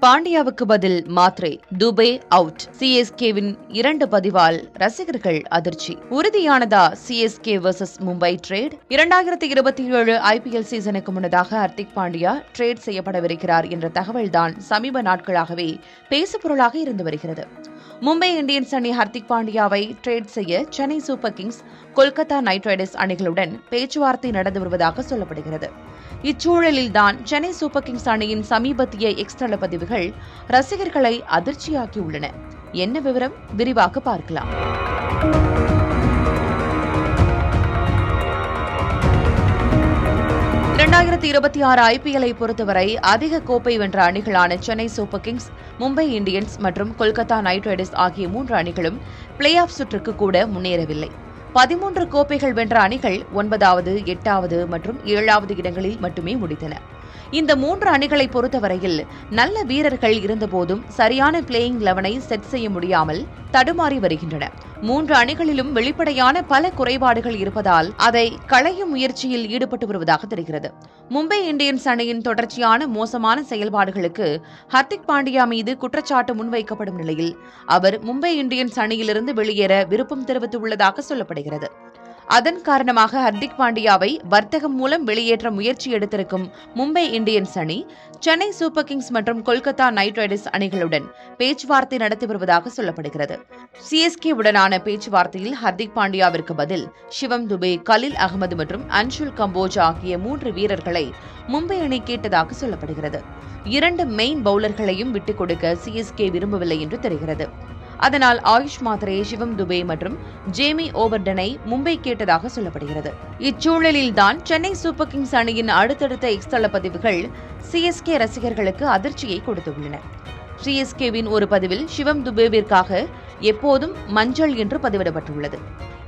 பாண்டியாவுக்கு பதில் மாத்ரே, துபே அவுட். சிஎஸ்கேவின் 2 பதிவால் ரசிகர்கள் அதிர்ச்சி. உறுதியானதா CSK versus Mumbai trade? 2027 IPL சீசனுக்கு முன்னதாக ஹர்திக் பாண்டியா ட்ரேட் செய்யப்படவிருக்கிறார் என்ற தகவல்தான் சமீப நாட்களாகவே பேசுபொருளாக இருந்து வருகிறது. மும்பை இந்தியன்ஸ் அணி ஹர்திக் பாண்டியாவை ட்ரேட் செய்ய Chennai Super Kings, Kolkata Knight Riders அணிகளுடன் பேச்சுவார்த்தை நடந்து வருவதாக சொல்லப்படுகிறது. இச்சூழலில்தான் சென்னை சூப்பர் கிங்ஸ் அணியின் சமீபத்திய எக்ஸ் தள பதிவுகள் ரசிகர்களை அதிர்ச்சியாக்கியுள்ளன. என்ன விவரம்? விரிவாக பார்க்கலாம். ஐபிஎல்லை பொறுத்தவரை அதிக கோப்பை வென்ற அணிகளான Chennai Super Kings, Mumbai Indians மற்றும் கொல்கத்தா நைட் ரைடர்ஸ் ஆகிய 3 அணிகளும் பிளே ஆஃப் சுற்றுக்கு கூட முன்னேறவில்லை. 13 கோப்பைகள் வென்ற அணிகள் 9வது, 8வது மற்றும் 7வது இடங்களில் மட்டுமே முடித்தன. இந்த 3 அணிகளை பொறுத்தவரையில் நல்ல வீரர்கள் இருந்தபோதும் சரியான பிளேயிங் 11ஐ செட் செய்ய முடியாமல் தடுமாறி வருகின்றன. 3 அணிகளிலும் வெளிப்படையான பல குறைபாடுகள் இருப்பதால் அதை களையும் முயற்சியில் ஈடுபட்டு வருவதாக தெரிகிறது. மும்பை இந்தியன்ஸ் அணியின் தொடர்ச்சியான மோசமான செயல்பாடுகளுக்கு ஹர்திக் பாண்டியா மீது குற்றச்சாட்டு முன்வைக்கப்படும் நிலையில் அவர் மும்பை இந்தியன்ஸ் அணியிலிருந்து வெளியேற விருப்பம் தெரிவித்துள்ளதாக சொல்லப்படுகிறது. அதன் காரணமாக ஹர்திக் பாண்டியாவை வர்த்தகம் மூலம் வெளியேற்ற முயற்சி எடுத்திருக்கும் மும்பை இந்தியன்ஸ் அணி, சென்னை சூப்பர் கிங்ஸ் மற்றும் கொல்கத்தா நைட் ரைடர்ஸ் அணிகளுடன் பேச்சுவார்த்தை நடத்தி வருவதாக சொல்லப்படுகிறது. சிஎஸ்கே உடனான பேச்சுவார்த்தையில் ஹர்திக் பாண்டியாவிற்கு பதில் சிவம் துபே, கலில் அகமது மற்றும் அன்ஷுல் கம்போஜ் ஆகிய 3 வீரர்களை மும்பை அணி கேட்டதாக சொல்லப்படுகிறது. 2 மெயின் பவுலர்களையும் விட்டுக் கொடுக்க சிஎஸ்கே விரும்பவில்லை என்று தெரிகிறது. அதனால் ஆயுஷ் மாத்ரே, சிவம் துபே மற்றும் ஜேமி ஓவர்டனை மும்பை கேட்டதாக சொல்லப்படுகிறது. இச்சூழலில்தான் சென்னை சூப்பர் கிங்ஸ் அணியின் அடுத்தடுத்த எக்ஸ் தள பதிவுகள் சிஎஸ்கே ரசிகர்களுக்கு அதிர்ச்சியை கொடுத்துள்ளன. சிஎஸ்கேவின் ஒரு பதிவில் சிவம் துபேவிற்காக எப்போதும் மஞ்சள் என்று பதிவிடப்பட்டுள்ளது.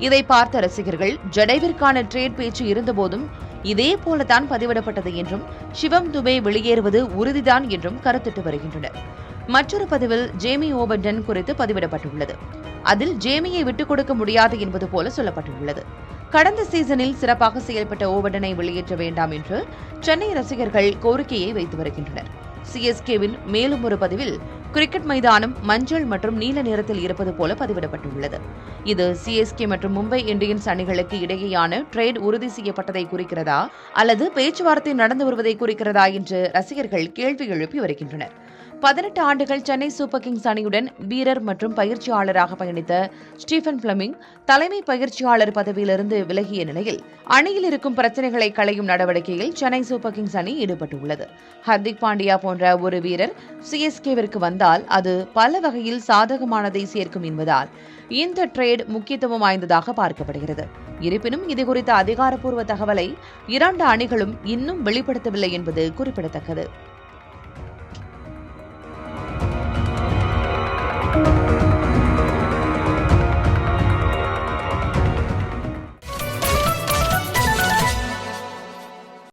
இதை பார்த்த ரசிகர்கள் ஜடேவிற்கான ட்ரேட் பேச்சு இருந்தபோதும் இதே போலதான் பதிவிடப்பட்டது என்றும், சிவம் துபே வெளியேறுவது உறுதிதான் என்றும் கருத்திட்டு வருகின்றனர். மற்றொரு பதிவில் ஜேமி ஓவர்டன் குறித்து பதிவிடப்பட்டுள்ளது. அதில் ஜேமியை விட்டுக் கொடுக்க முடியாது என்பது போல சொல்லப்பட்டுள்ளது. கடந்த சீசனில் சிறப்பாக செயல்பட்ட ஓவர்டனை வெளியேற்ற வேண்டாம் என்று சென்னை ரசிகர்கள் கோரிக்கையை வைத்து வருகின்றனர். சிஎஸ்கேவின் மேலும் ஒரு பதிவில் கிரிக்கெட் மைதானம் மஞ்சள் மற்றும் நீல நிறத்தில் இருப்பது போல பதிவிடப்பட்டுள்ளது. இது சிஎஸ்கே மற்றும் மும்பை இந்தியன்ஸ் அணிகளுக்கு இடையேயான ட்ரேட் உறுதி செய்யப்பட்டதை குறிக்கிறதா அல்லது பேச்சுவார்த்தை நடந்து வருவதை குறிக்கிறதா என்று ரசிகர்கள் கேள்வி எழுப்பி வருகின்றனர். 18 ஆண்டுகள் சென்னை சூப்பர் கிங்ஸ் அணியுடன் வீரர் மற்றும் பயிற்சியாளராக பயணித்த ஸ்டீபன் பிளமிங் தலைமை பயிற்சியாளர் பதவியிலிருந்து விலகிய நிலையில் அணியில் இருக்கும் பிரச்சினைகளை களையும் நடவடிக்கையில் சென்னை சூப்பர் கிங்ஸ் அணி ஈடுபட்டுள்ளது. ஹர்திக் பாண்டியா போன்ற ஒரு வீரர் சிஎஸ்கேவிற்கு வந்தால் அது பல வகையில் சாதகமானதை சேர்க்கும் என்பதால் இந்த ட்ரேட் முக்கியத்துவம் வாய்ந்ததாக பார்க்கப்படுகிறது. இருப்பினும் இதுகுறித்த அதிகாரப்பூர்வ தகவலை 2 அணிகளும் இன்னும் வெளிப்படுத்தவில்லை என்பது குறிப்பிடத்தக்கது.